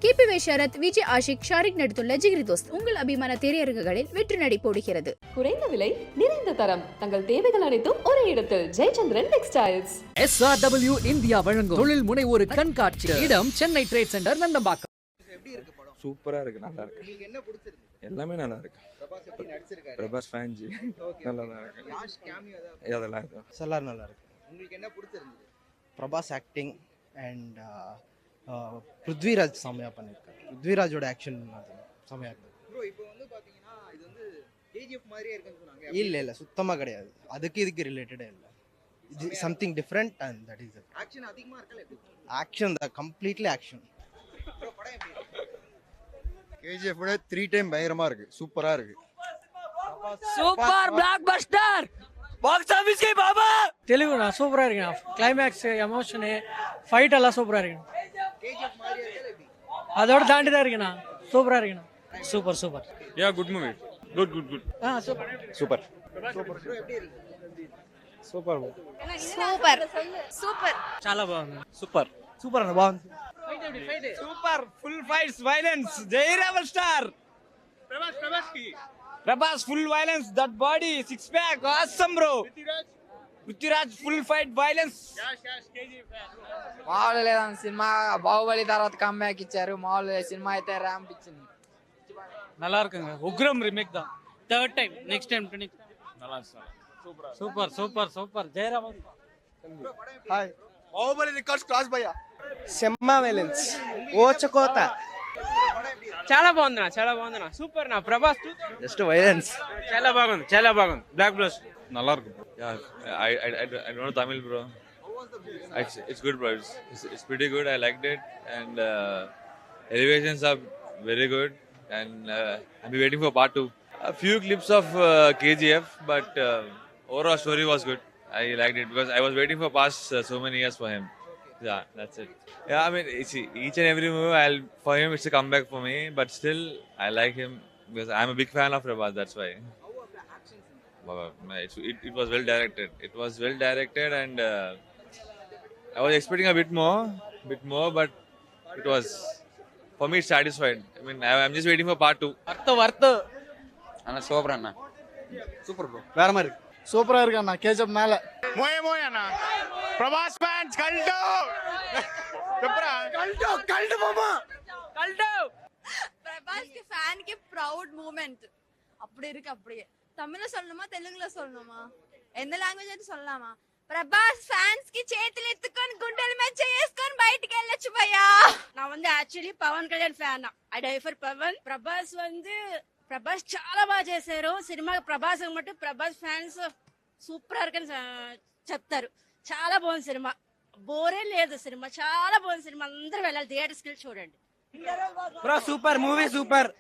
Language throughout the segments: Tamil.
கேபி ஷரத், விஜய் ஆஷிக், ஷாரிக் நடித்துள்ள ஜிகிரி தோஸ்த் உங்கள் அபிமான திரையரங்குகளில் வெற்றி நடை போடுகிறது. குறைந்த விலை, நிறைந்த தரம், தங்கள் தேவைகள் அனைத்தும் ஒரே இடத்தில். ஜெயச்சந்திரன் டெக்ஸ்டைல்ஸ். SRW இந்தியா வழங்கும் தொழில் முனைவோர் கண்காட்சி. இடம் சென்னை ட்ரேட் சென்டர், நந்தம்பாக்கம். சூப்பரா இருக்கு, நல்லா இருக்கு. உங்களுக்கு என்ன பிடிச்சிருக்கு? எல்லாமே நல்லா இருக்கு. பிரபாஸ் எப்படி நடிச்சிருக்காரு? Prabhas fan G. நல்லா இருக்கு. யாஷ் கேமியோ அதெல்லாம் இருக்கு. எல்லாரும் நல்லா இருக்கு. உங்களுக்கு என்ன பிடிச்சிருந்தது? பிரபாஸ் ஆக்டிங் அண்ட் பிருத்விராஜ் செம்மையா பண்ணியிருக்காரு. பிருத்விராஜோட ஆக்ஷன் செம்மையா இருக்கு. ப்ரோ இப்போ வந்து பாத்தீங்கன்னா இது வந்து கேஜிஎஃப் மாதிரியே இருக்குன்னு சொன்னாங்க. இல்ல சுத்தமா கிடையாது. அதுக்கு இதுக்கு ரிலேட்டடே இல்லை. இது something different and that is it. Action அதிகமா இருக்கல எப்படி? ஆக்ஷன் தான், கம்ப்ளீட்லி ஆக்ஷன். ப்ரோ படம் எப்படி இருக்கு? கேஜிஎஃப் விட 3 டைம் பயங்கரமா இருக்கு, சூப்பரா இருக்கு. சூப்பர் பிளாக்பஸ்டர் பாக்ஸ் ஆபீஸ் கே பாபா. தெலுங்குனா சூப்பரா இருக்கு. கிளைமேக்ஸ், எமோஷன், ஃபைட் எல்லாம் சூப்பரா இருக்கு. கேஜிஎஃப் மாதிரியே இருக்கல எப்படி? அதோட தாண்டி தான் இருக்குண்ணா. சூப்பரா இருக்குண்ணா. Super super. யா good movie. Good super super. Bro எப்படி இருக்கு? சூப்பர். Super super. చాలా బాగుంది. சூப்பர். சூப்பர் அண்ணா, பாగుంది. సూపర్ ఫుల్ ఫైట్స్ వైలెన్స్ జై rebel star Prabhas full violence that body six pack awesome bro Prithviraj full fight violence మామూలు లేదన్న సినిమా. బాహుబలి తర్వాత కమ్బ్యాక్ ఇచ్చారు. మామూలు సినిమా అయితే ర్యాంప్ ఇచ్చింది. நல்லா இருக்குங்க. உக்ரம் ரீமேக் தான். தேர்ட் டைம், நெக்ஸ்ட் டைம் நல்லா super super super. Jayaraman. Hi. Baahubali records cross భయ్యా. సెమ్మా వైలెన్స్, ఓచకోత. చాలా బాగుందన్నా సూపర్ నా ప్రభాస్ జస్ట్ వైలెన్స్. చాలా బాగుంది బ్లాక్ బ్లస్ நல்லா இருக்கு. யா I know Tamil bro. It's good bro. It's pretty good. I liked it and elevations are very good and I'll be waiting for part 2. A few clips of KGF but overall story was good. I liked it because I was waiting for past so many years for him. Yeah, that's it. Yeah, I mean, see, each and every movie, for him, it's a comeback for me. But still, I like him because I'm a big fan of Prabhas. That's why. It was well directed. It was well directed, and I was expecting a bit more, but it was, for me, it's satisfied. I mean, I'm just waiting for part 2. Worth అన్న సూపర్ అన్న. சூப்பர் ப்ரோ, வேற மாதிரி இருக்கு. சூப்பரா இருக்கு அண்ணா. கேஜிஎஃப் மேல మోయే అన్న. ప్రభాస్ ఫ్యాన్స్ కల్టో. చెప్పరా? కల్టో మామా. பிரபாஸ் के फैन के प्राउड மூமெண்ட் அப்படி இருக்கு. அப்படியே தமிழ்ல சொல்லணுமா தெலுங்குல சொல்லணுமா எந்த లాంగ్వేజ్ சொல்லலாமா? ప్రభాస్ ఫ్యాన్స్ కి చేతులు ఎత్తుకొని గుండెల మీద చేసుకొని బయటికి వెళ్ళొచ్చు భయ్యా. நான் வந்து actually Pawan Kalyan fan. I die for Pawan. Prabhas చాలా బాగా చేశారు సినిమా. ప్రభాస్ మటు ప్రభాస్ ఫ్యాన్స్ సూపర్ arkని చెప్తారు. చాలా బాగుంది సినిమా. బోరే లేదు సినిమా. చాలా బాగుంది సినిమా. అందరూ వెళ్ళాలి థియేటర్స్ కి చూడండి. Bro super movie, super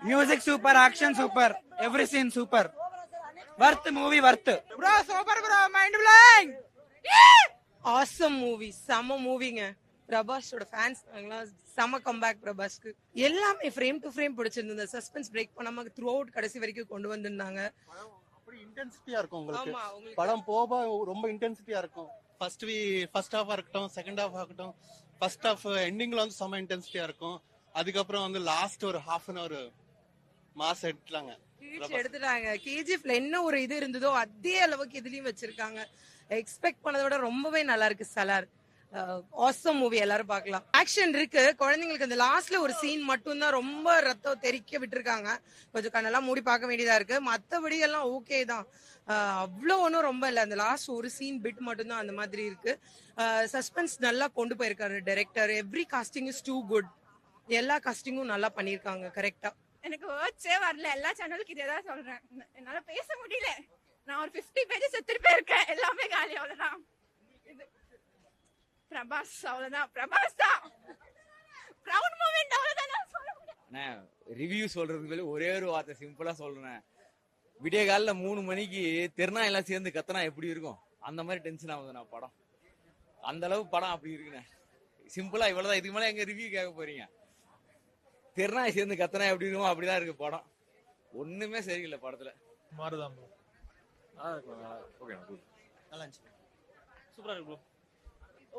music, super action, super every scene super. Worth movie, worth bro. Super bro, mind blowing. Awesome movie, செம மூவிங்க. பிரபாஸோட ஃபேன்ஸ் செம கம்பேக் பிரபாஸ்க்கு. எல்லாமே ஃப்ரேம் டு ஃப்ரேம் பிடிச்சிருந்தது. சஸ்பென்ஸ் பிரேக் பண்ணாம த்ரூ அவுட் கடைசி வரைக்கும் கொண்டு வந்திருந்தாங்க. அப்படி இன்டென்சிட்டியா இருக்கும் உங்களுக்கு. ஆமா, உங்களுக்கு படம் போக ரொம்ப இன்டென்சிட்டியா இருக்கும். ஃபர்ஸ்ட் ஹாஃபா இருக்கட்டும், செகண்ட் ஹாஃப் ஆகட்டும். ஃபர்ஸ்ட் ஹாஃப் எண்டிங்ல வந்து செம இன்டென்சிட்டியா இருக்கும். அதுக்கப்புறம் வந்து லாஸ்ட் ஒரு ஹாஃப் அன் அவர் மாஸ் எடுத்துட்டாங்க. கேஜிஎஃப்ல என்ன ஒரு இது இருந்ததோ அதே அளவுக்கு இதுலயும் வச்சிருக்காங்க. எக்ஸ்பெக்ட் பண்ணதை விட ரொம்பவே நல்லா இருக்கு. சலார் ஆசம் மூவி, எல்லாரும் பார்க்கலாம். ஆக்ஷன் இருக்கு. குழந்தைங்களுக்கு அந்த லாஸ்ட்ல ஒரு சீன் மட்டும் தான் ரொம்ப ரத்தம் தெறிக்க விட்டுருக்காங்க. கொஞ்சம் கண்ணெல்லாம் மூடி பார்க்க வேண்டியதா இருக்கு. மத்தபடி எல்லாம் ஓகே தான். அவ்வளோ ஒன்றும் ரொம்ப இல்லை. அந்த லாஸ்ட் ஒரு சீன் பிட் மட்டும் தான் அந்த மாதிரி இருக்கு. சஸ்பென்ஸ் நல்லா கொண்டு போயிருக்காரு director. Every casting is too good. எல்லா காஸ்டிங்கும் நல்லா பண்ணிருக்காங்க கரெக்டா. எனக்கு வேர்ட்ஸே வரல. எல்லா சேனலுக்கு இதே தான் சொல்றேன். என்னால பேச முடியல. நான் ஒரு 50 பேஜஸ் எடுத்துட்டு போயிருக்கேன். எல்லாமே காலி. அவ்வளவுதான். பிரபாஸ் அவ்வளவுதான். பிரபாஸ் தான் ப்ரௌட் மூமெண்ட். அவ்வளவுதான் நான் சொல்ல முடியும். ரிவ்யூ சொல்றதுக்கு மேல ஒரே ஒரு வார்த்தை சிம்பிளா சொல்றேன். விடிய காலைல 3 மணிக்கு தெருநா எல்லாம் சேர்ந்து கத்தனா எப்படி இருக்கும், அந்த மாதிரி டென்ஷன் ஆகுது நான் படம். அந்த அளவு படம் அப்படி இருக்குண்ணே. சிம்பிளா இவ்வளவுதான். இதுக்கு மேல எங்க ரிவ்யூ கேட்க போறீங்க? தெருநாய் சேர்ந்து கத்தனா எப்படி இருக்கும், அப்படிதான் இருக்கு படம். ஒண்ணுமே சரியில்லை படத்துல. மாறுதான் ப்ரோ. ஓகே, நல்லா இருந்துச்சு. சூப்பரா இருக்கு ப்ரோ.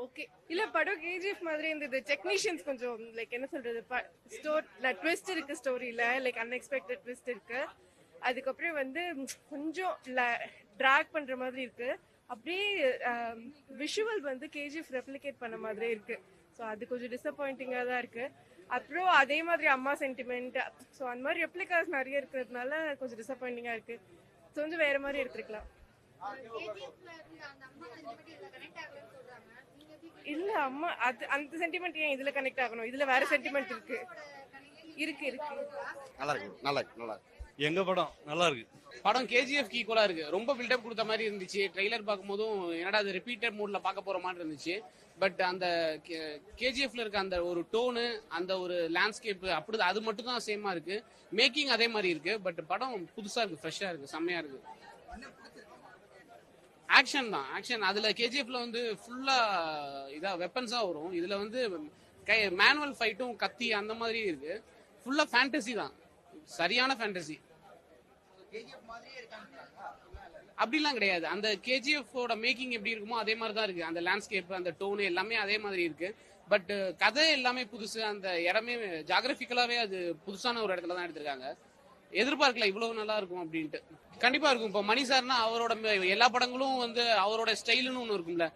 ஓகே இல்ல படம் கேஜிஎஃப் மாதிரி இருந்தது. டெக்னீஷியன்ஸ் கொஞ்சம் லைக் என்ன சொல்றது, ட்விஸ்ட் இருக்கு ஸ்டோரியில, லைக் அன்எக்ஸ்பெக்டட் ட்விஸ்ட் இருக்கு. அதுக்கப்புறம் வந்து கொஞ்சம் டிராக் பண்ற மாதிரி இருக்கு. அப்படியே விஷுவல் வந்து கேஜிஎஃப் ரெப்ளிகேட் பண்ண மாதிரி இருக்கு. ஸோ அது கொஞ்சம் டிசப்பாயிண்டிங்காக தான் இருக்கு. அப்புறம் அதே மாதிரி அம்மா சென்டிமெண்ட், ஸோ அந்த மாதிரி ரெப்ளிகாஸ் நிறைய இருக்கிறதுனால கொஞ்சம் டிசப்பாயிண்டிங்காக இருக்கு. கொஞ்சம் வேற மாதிரி எடுத்துருக்கலாம். இல்ல அம்மா அது அந்த சென்டிமெண்ட் ஏன் இதுல கனெக்ட் ஆகணும்? இதுல வேற சென்டிமெண்ட் இருக்கு. இருக்கு இருக்கு நல்லா இருக்கு, நல்லா இருக்கு, நல்லா இருக்கு. எங்க படம் நல்லா இருக்கு. படம் கேஜிஎஃப் ஈக்குவலா இருக்கு. ரொம்ப பில்டப் கொடுத்த மாதிரி இருந்துச்சு. ட்ரெய்லர் பார்க்கும்போதும் என்னடா அது ரிப்பீட்டட் மூட்ல பார்க்க போற மாதிரி இருந்துச்சு. பட் அந்த கேஜிஎஃப்ல இருக்க அந்த ஒரு டோனு, அந்த ஒரு லேண்ட்ஸ்கேப் அப்படி அது மட்டும் தான் சேமா இருக்கு. மேக்கிங் அதே மாதிரி இருக்கு. பட் படம் புதுசா இருக்கு, ஃப்ரெஷ்ஷா இருக்கு, செம்மையா இருக்கு. ஆக்ஷன் தான், ஆக்ஷன். அதுல கேஜிஎஃப்ல வந்து ஃபுல்லா இதா வெப்பன்ஸா வரும். இதுல வந்து மேனுவல் ஃபைட்டும் கத்தி அந்த மாதிரி இருக்கு. ஃபுல்லா ஃபேண்டசி தான், சரியான ஃபேண்டசி. அப்படிலாம் கிடையாது. அந்த கேஜிஎஃப் மேக்கிங் எப்படி இருக்குமோ அதே மாதிரி தான் இருக்கு. அந்த லேண்ட்ஸ்கேப், அந்த டோனு எல்லாமே அதே மாதிரி இருக்கு. பட் கதை எல்லாமே புதுசு. அந்த இடமே ஜாகிரபிக்கலாவே அது புதுசான ஒரு இடத்துல தான் எடுத்திருக்காங்க. எதிர்பார்க்கல இவ்வளவு நல்லா இருக்கும் அப்படின்ட்டு. கண்டிப்பா இருக்கும். இப்போ மணி சார்னா அவரோட எல்லா படங்களும் வந்து அவரோட ஸ்டைலுன்னு ஒன்று இருக்கும்ல,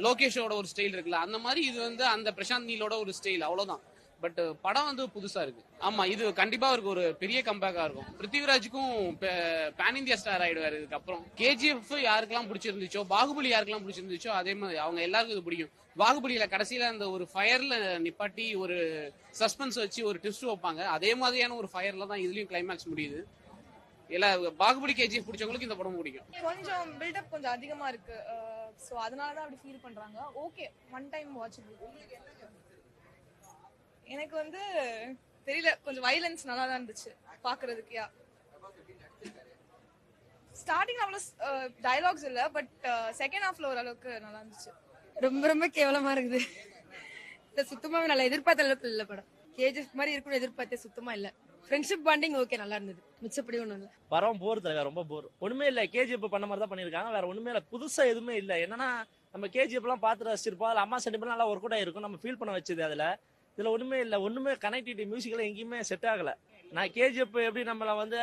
லோகேஷோட ஒரு ஸ்டைல் இருக்குல்ல, அந்த மாதிரி இது வந்து அந்த பிரசாந்த் நீலோட ஒரு ஸ்டைல், அவ்வளவுதான். பட் படம் வந்து புதுசா இருக்கு. ஆமா, இது கண்டிப்பா அவருக்கு ஒரு பெரிய கம்பேக்கா இருக்கும். பிருத்திவிராஜுக்கும் பேன் இந்தியா ஸ்டார் ஆயிடுவாரு இதுக்கப்புறம். கேஜிஎஃப் யாருக்கெல்லாம் பிடிச்சிருந்துச்சோ, பாகுபலி யாருக்கெல்லாம் பிடிச்சிருந்துச்சோ அதே மாதிரி அவங்க எல்லாருக்கும் இது பிடிக்கும். பாகுபலியில கடைசியில அந்த ஒரு ஃபயர்ல நிப்பாட்டி ஒரு சஸ்பென்ஸ் வச்சு ஒரு ட்விஸ்ட் வைப்பாங்க. அதே மாதிரியான ஒரு ஃபயர்ல தான் இதுலயும் கிளைமேக்ஸ் முடியுது. எல்லா பாகுபலி கேஜிஎஃப் பிடிச்சவங்களுக்கு இந்த படம் பிடிக்கும். கொஞ்சம் பில்டப் கொஞ்சம் அதிகமா இருக்கு. ஸோ அதனால தான் அப்படி ஃபீல் பண்றாங்க. Okay, one time watchable. எனக்கு வந்து தெரியல, கொஞ்சம் வைலன்ஸ் நல்லா தான் இருந்துச்சு பாக்குறதுக்கு. ஸ்டார்டிங் அவ்வளோ டயலாக்ஸ் இல்ல, பட் செகண்ட் ஹாஃப்ல ஓரளவுக்கு நல்லா இருந்துச்சு. ரொம்ப ரொம்ப கேவலமா இருக்குது. சுத்தமாவே நல்லா எதிர்பார்த்த அளவுக்கு இல்ல படம். கேஜிஎஃப் மாதிரி இருக்கணும் எதிர்பார்த்தே சுத்தமா இல்ல. ஃப்ரெண்ட்ஷிப் பாண்டிங் ஓகே, நல்லா இருந்தது. மிச்சப்படி ஒண்ணும் இல்ல. படம் போர் தரங்க, ரொம்ப போர். ஒண்ணுமே இல்ல. கேஜிஎஃப் பண்ண மாதிரி தான் பண்ணிருக்காங்க, வேற ஒண்ணுமே இல்ல. புதுசா எதுவுமே இல்ல. என்னன்னா நம்ம கேஜிஎஃப் எல்லாம் பார்த்து ரசிச்சிருப்போம். அதுல அம்மா சென்டிமெண்ட் நல்லா ஒர்க் அவுட் ஆயிருக்கும், நம்ம ஃபீல் பண்ண வச்சது. இதுல ஒண்ணுமே இல்ல. ஒண்ணுமே கனெக்டிவிட்டி மியூசிக்ல எங்கேயுமே செட் ஆகல. நான் கேஜிஎஃப் எப்படி நம்மள வந்து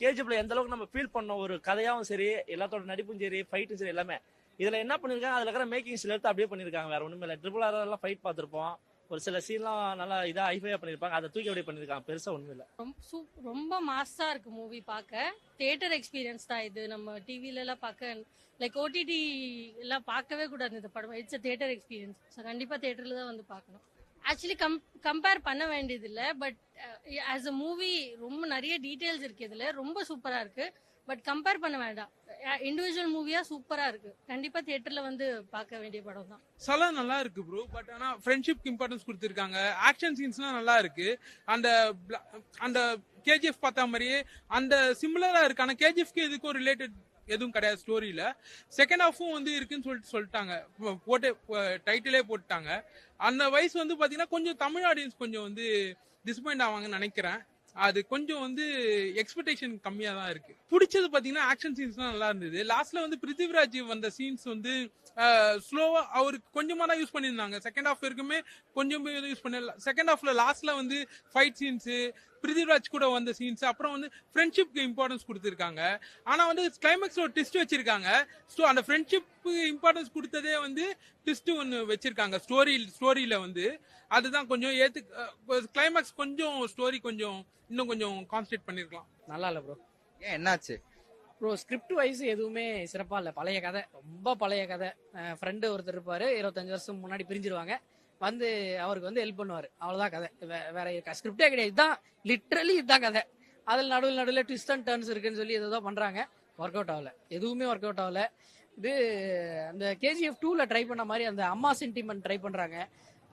கேஜிஎஃப்ல எந்த அளவுக்கு நம்ம ஃபீல் பண்ணோம், ஒரு கதையாவும் சரி, எல்லாத்தோட நடிப்பும் சரி, ஃபைட்டும் சரி, எல்லாமே இதுல என்ன பண்ணிருக்காங்க, அதுல இருக்கிற மேக்கிங்ஸ்ல எடுத்து அப்படியே பண்ணிருக்காங்க. வேற ஒண்ணுமே இல்ல. ட்ரிபிள் ஆர் எல்லாம் ஃபைட் பார்த்திருப்போம், ஒரு சில சீன்லாம் நல்லா இதா ஹைஃபையா பண்ணிருப்பாங்க, அதை தூக்கி அப்படியே பண்ணிருக்காங்க. பெருசா ஒண்ணும் இல்ல. ரொம்ப மாஸா இருக்கு மூவி பார்க்க. தியேட்டர் எக்ஸ்பீரியன்ஸ் தான் இது. நம்ம டிவில எல்லாம் பார்க்க, லைக் ஓடிடி எல்லாம் பார்க்கவே கூடாது இந்த படம். It's theatre experience. ஸோ கண்டிப்பா தியேட்டர்ல தான் வந்து பார்க்கணும். ஆக்சுவலி கம்பேர் பண்ண வேண்டியது இல்லை. பட் ஆஸ் அ மூவி ரொம்ப நிறைய டீடைல்ஸ் இருக்கு இதுல. ரொம்ப சூப்பரா இருக்கு. பட் கம்பேர் பண்ண வேண்டாம். இண்டிவிஜுவல் மூவியா சூப்பரா இருக்கு. கண்டிப்பா தியேட்டர்ல வந்து பார்க்க வேண்டிய படம் தான். சலம் நல்லா இருக்கு ப்ரோ. பட் ஆனா ஃப்ரெண்ட்ஷிப்க்கு இம்பார்ட்டன்ஸ் கொடுத்திருக்காங்க. ஆக்ஷன் சீன்ஸ்லாம் நல்லா இருக்கு. அந்த அந்த கேஜிஎஃப் பார்த்த மாதிரியே அந்த சிமிலரா இருக்கு. ஆனா கேஜிஎஃப்க்கு இதுக்கும் ரிலேட்டட் எதுவும் கிடையாது ஸ்டோரியில. செகண்ட் ஹாஃபும் வந்து இருக்குன்னு சொல்லிட்டாங்க, போட்டு டைட்டிலே போட்டுட்டாங்க. அந்த வயசு வந்து பாத்தீங்கன்னா கொஞ்சம் தமிழ் ஆடியன்ஸ் கொஞ்சம் வந்து டிசப்பாயிண்ட் ஆவாங்கன்னு நினைக்கிறேன். அது கொஞ்சம் வந்து எக்ஸ்பெக்டேஷன் கம்மியா தான் இருக்கு. பிடிச்சது பாத்தீங்கன்னா ஆக்ஷன் சீன்ஸ் தான் நல்லா இருந்தது. லாஸ்ட்ல வந்து பிருத்திவிராஜ் வந்த சீன்ஸ் வந்து ஸ்லோவா அவருக்கு கொஞ்சமா தான் யூஸ் பண்ணியிருந்தாங்க. செகண்ட் ஹாஃப் வரைக்குமே கொஞ்சம் யூஸ் பண்ணல. செகண்ட் ஹாஃப்ல லாஸ்ட்ல வந்து ஃபைட் சீன்ஸ், பிருத்திவிராஜ் கூட வந்த சீன்ஸ், அப்புறம் வந்து ஃப்ரெண்ட்ஷிப்க்கு இம்பார்ட்டன்ஸ் கொடுத்துருக்காங்க. ஆனா வந்து கிளைமேக்ஸ் ஒரு ட்விஸ்ட் வச்சிருக்காங்க. ஸோ அந்த ஃப்ரெண்ட்ஷிப்க்கு இம்பார்ட்டன்ஸ் கொடுத்ததே வந்து ட்விஸ்ட் ஒன்று வச்சிருக்காங்க ஸ்டோரியில வந்து. அதுதான் கொஞ்சம் கிளைமேக்ஸ் கொஞ்சம் ஸ்டோரி கொஞ்சம் இன்னும் கொஞ்சம் கான்சென்ட்ரேட் பண்ணிருக்கலாம். நல்லா இல்ல ப்ரோ. ஏன் என்னாச்சு ப்ரோ? ஸ்கிரிப்ட் வைஸ் எதுவுமே சிறப்பா இல்ல. பழைய கதை, ரொம்ப பழைய கதை. ஃப்ரெண்டு ஒருத்தர் இருப்பாரு, 25 வருஷம் முன்னாடி பிரிஞ்சிருவாங்க. வந்து அவருக்கு வந்து ஹெல்ப் பண்ணுவாரு, அவ்வளவுதான் கதை. வேற ஸ்கிரிப்டே கிடையாது. இதுதான் லிட்ரலி இதுதான் கதை. அதில் நடுவில் ட்விஸ்ட் அண்ட் டர்ன்ஸ் இருக்குன்னு சொல்லி ஏதோ பண்றாங்க. ஒர்க் அவுட் ஆகல, எதுவுமே ஒர்க் அவுட் ஆகல. இது அந்த கேஜிஎஃப் 2ல ட்ரை பண்ண மாதிரி அந்த அம்மா சென்டிமெண்ட் ட்ரை பண்றாங்க.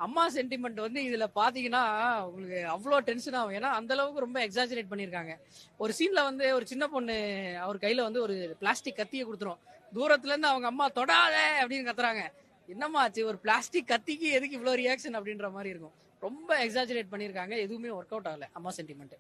அம்மா சென்டிமெண்ட் வந்து இதுல பாத்தீங்கன்னா உங்களுக்கு அவ்வளோ டென்ஷன் ஆகும். ஏன்னா அந்த அளவுக்கு ரொம்ப எக்ஸாஜரேட் பண்ணியிருக்காங்க. ஒரு சீன்ல வந்து ஒரு சின்ன பொண்ணு அவர் கையில வந்து ஒரு பிளாஸ்டிக் கத்தியை கொடுத்துரும். தூரத்துல இருந்து அவங்க அம்மா தொடாத அப்படின்னு கத்துறாங்க. என்னம்மா ஆச்சு, ஒரு பிளாஸ்டிக் கத்திக்கு எதுக்கு இவ்வளோ ரியாக்ஷன் அப்படின்ற மாதிரி இருக்கும். ரொம்ப எக்ஸாஜரேட் பண்ணியிருக்காங்க. எதுவுமே ஒர்க் அவுட் ஆகல அம்மா சென்டிமெண்ட்.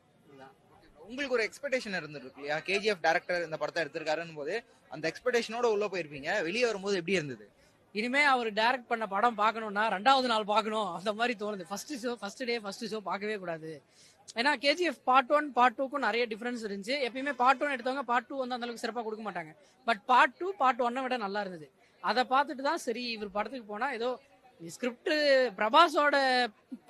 உங்களுக்கு ஒரு எக்ஸ்பெக்டேஷன் இருந்திருக்கு இல்லையா? கேஜிஎஃப் டைரக்டர் இந்த படத்தை எடுத்திருக்காருன்னு போது அந்த எக்ஸ்பெக்டேஷனோட உள்ள போயிருப்பீங்க. வெளியே வரும்போது எப்படி இருந்தது? இனிமே அவர் டைரக்ட் பண்ண படம் பார்க்கணும்னா 2வது நாள் பார்க்கணும் அந்த மாதிரி தோணுது. ஃபர்ஸ்ட் ஷோ பார்க்கவே கூடாது. ஏன்னா கேஜிஎஃப் பார்ட் 1 பார்ட் 2க்கும் நிறைய டிஃபரன்ஸ் இருந்துச்சு. எப்பயுமே பார்ட் 1 எடுத்தவங்க பார்ட் 2 வந்து அந்த அளவுக்கு சிறப்பாக கொடுக்க மாட்டாங்க. பட் பார்ட் 2 பார்ட் 1 விட நல்லா இருந்தது. அதை பார்த்துட்டு தான் சரி இவர் படத்துக்கு போனா ஏதோ ஸ்கிரிப்ட் பிரபாஸோட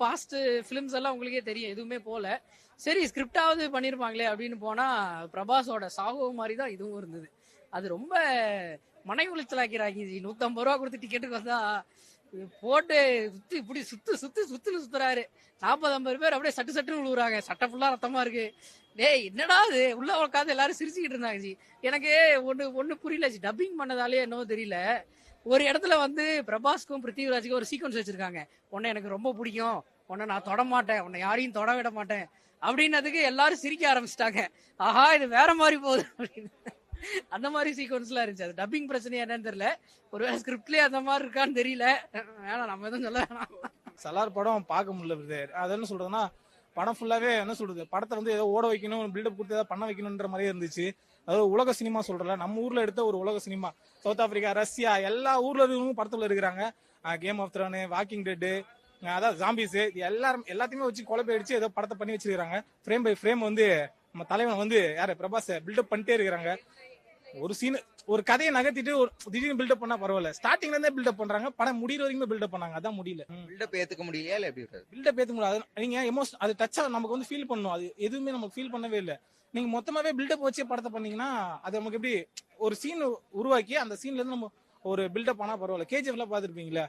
பாஸ்ட் ஃபிலிம்ஸ் எல்லாம் உங்களுக்கே தெரியும், எதுவுமே போல. சரி ஸ்கிரிப்டாவது பண்ணியிருப்பாங்களே அப்படின்னு போனா பிரபாஸோட சாகோ மாதிரி தான் இதுவும் இருந்தது. அது ரொம்ப மனை உளைச்சலாக்கிறாங்க. 150 ரூபா கொடுத்து டிக்கெட்டுக்கு வந்தா போட்டு சுத்தி இப்படி சுத்துன்னு சுத்துறாரு. 40-50 பேர் அப்படியே சட்டுன்னு விழுவுறாங்க. சட்டை ஃபுல்லா ரத்தமா இருக்கு. டேய் என்னடா இது உள்ள உட்காந்து எல்லாரும் சிரிச்சுக்கிட்டு இருந்தாங்க ஜி. எனக்கு ஒண்ணு புரியல ஜி. டப்பிங் பண்ணதாலே என்னவோ தெரியல. ஒரு இடத்துல வந்து பிரபாஸ்க்கும் பிருத்திவிராஜுக்கும் ஒரு சீக்வன்ஸ் வச்சிருக்காங்க. உன்னை எனக்கு ரொம்ப பிடிக்கும், உன்னை நான் தொட மாட்டேன், உன்னை யாரையும் தொட விட மாட்டேன் அப்படின்னதுக்கு எல்லாரும் சிரிக்க ஆரம்பிச்சிட்டாங்க. ஆஹா இது வேற மாதிரி போகுது அப்படின்னு. அந்த மாதிரி சீக்வன்ஸ்லாம் இருந்துச்சு. அது டப்பிங் பிரச்சனையா என்னன்னு தெரியல. ஒருவேளை ஸ்கிரிப்ட்லயே அந்த மாதிரி இருக்கான்னு தெரியல. வேணாம் நம்ம எதுவும் சொல்ல வேணாம். சலார் படம் பார்க்க முடியல பிரதர். அது என்ன சொல்றதுன்னா படம் ஃபுல்லாவே என்ன சொல்றது, படத்தை வந்து ஏதோ ஓட வைக்கணும், பில்டப் கொடுத்து ஏதாவது பண்ண வைக்கணும்ன்ற மாதிரியே இருந்துச்சு. அதாவது உலக சினிமா சொல்றல, நம்ம ஊர்ல எடுத்த ஒரு உலக சினிமா. சவுத் ஆப்பிரிக்கா, ரஷ்யா எல்லா ஊர்ல இருக்கவங்க படத்துல இருக்கிறாங்க. Game of throne, walking dead, அதாவது ஜாம்பிஸ் எல்லாத்தையுமே வச்சு குழப்பி அடிச்சு ஏதோ படத்தை பண்ணி வச்சிருக்காங்க. ஃப்ரேம் பை ஃப்ரேம் வந்து நம்ம தலைவன் வந்து யாரு பிரபாஸ் பில்டப் பண்ணிட்டே இருக்கிறாங்க. ஒரு சீன் ஒரு கதையை நகர்த்திட்டு ஒரு திடீர்னு பில்டப் பண்ணா பரவாயில்ல. ஸ்டார்டிங்ல இருந்தே பில்டப் பண்றாங்க, படம் முடிகிற வரைக்கும் பில்டப் பண்ணாங்க. அதான் முடியல. பில்டப் ஏத்துக்க முடியலையா இல்ல எப்படி இருக்காது? பில்டப் ஏத்துக்க முடியாது. நீங்க அது டச்சா நமக்கு வந்து ஃபீல் பண்ணணும். அது எதுவுமே நமக்கு ஃபீல் பண்ணவே இல்லை. நீங்க மொத்தமாவே பில்டப் வச்சு படத்தை பண்ணீங்கன்னா அது நமக்கு எப்படி ஒரு சீன் உருவாக்கி அந்த சீன்ல இருந்து நம்ம ஒரு பில்டப் ஆனா பரவாயில்ல. கேஜிஎஃப்ல பாத்துருப்பீங்களா,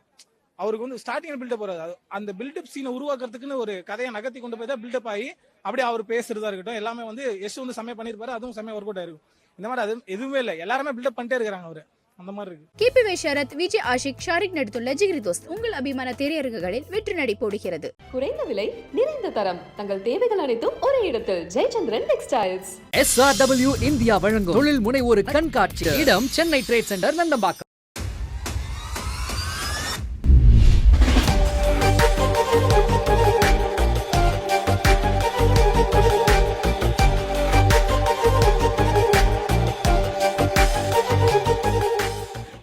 அவருக்கு வந்து ஸ்டார்டிங் பில்டப் வராது. அந்த பில்டப் சீனை உருவாக்குறதுக்குன்னு ஒரு கதையை நகர்த்தி கொண்டு போய் தான் பில்டப் ஆகி அப்படியே அவர் பேசுறதா இருக்கட்டும் எல்லாமே வந்து யஷ் வந்து செம்மையா பண்ணிருப்பாரு. அதுவும் செம்மையா ஒர்க் அவுட் ஆயிருக்கும். இந்த மாதிரி அது எதுவுமே இல்லை, எல்லாருமே பில்டப் பண்ணிட்டே இருக்காங்க. அவரு அந்த மாதிரி இருக்கு. கேபிவி ஷரத், விஜய் ஆஷிக், ஷாரிக் நடித்துள்ள ஜிகிரி தோஸ்த் உங்கள் அபிமான திரையரங்குகளில் வெற்றி நடை போடுகிறது. குறைந்த விலை நிறைந்த தரம் தங்கள் தேவைகள் அனைத்தும் ஒரே இடத்தில். ஜெயச்சந்திரன் டெக்ஸ்டைல்ஸ். SRW இந்தியா வழங்கும் தொழில் முனைவோர் கண்காட்சி. இடம் சென்னை ட்ரேட் சென்டர், நந்தம்பாக்கம்.